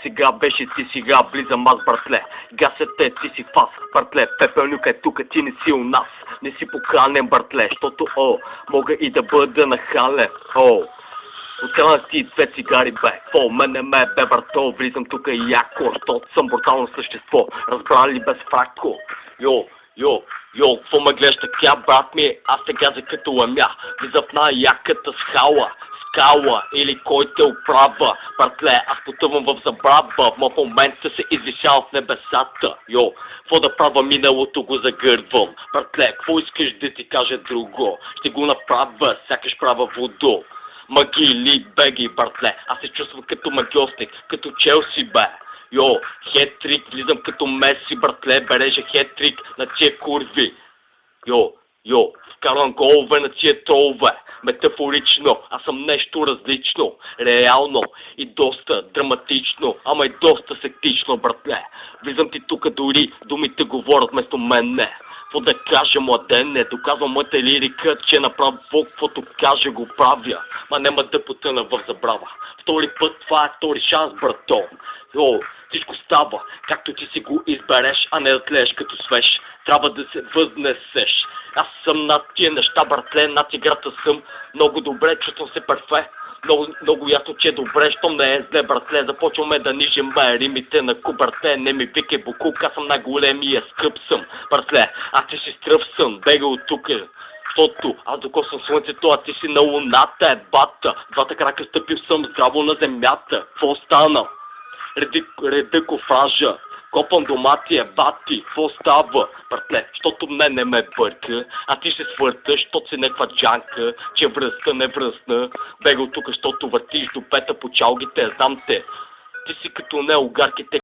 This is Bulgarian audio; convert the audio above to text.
сега беше ти сега, близам аз, братле. Гасете, ти си фас, братле. Пепелнюка е тука, ти не си у нас. Не си поканен, братле, защото, мога и да бъда нахален, Отела ти две цигари, бе. Мене ме, бе, брато, влизам тука яко, защото съм брутално същество. Разбрали без фрако. Йо, какво ме гледаш така, брат ми? Аз те газа като ламя. Влизам в най-яката скала или кой те оправа. Братле, аз потъвам в забрава. В момента се извисявам в небесата. Какво да правя, миналото го загървам. Братле, какво искаш да ти кажа друго? Ще го направя, сякаш правя водо. Магили, беги, братле, аз се чувствам като магиосник, като Челси, бе. Хет-трик, влизам като Меси, братле, бережа хет-трик на тия курви. Вкарвам голове на тия тролове. Метафорично, аз съм нещо различно, реално и доста драматично, ама и доста сектично, братле. Влизам ти тука, дори думите говорят вместо мене. Какво да кажа, младене, доказвам моята лирика, че направо каквото кажа го правя. Ма няма да потъна в забрава. Втори път, това е втори шанс, брато. Всичко става, както ти си го избереш, а не да тлееш като свеж. Трябва да се възнесеш. Аз съм над тия неща, братле, над играта съм. Много добре, чувствам се перфе. Много ясно, че е добре, щом не е зле, братле. Започваме да нижим римите на ку, братле. Не ми викай букук, аз съм най-големия скъп съм, братле. Аз ти си стръв съм, бега от тука. Защото аз докосвам слънцето, а ти си на луната, бата. Двата крака стъпил съм здраво на земята. Какво стана? Реда кофража. Копам домати, бати, какво става, братле, защото не ме бърка, а ти се свърташ, защото си някаква джанка, че връзка не връзна, бега от тука, защото въртиш до пета по чалгите, знам те, ти си като неогарките,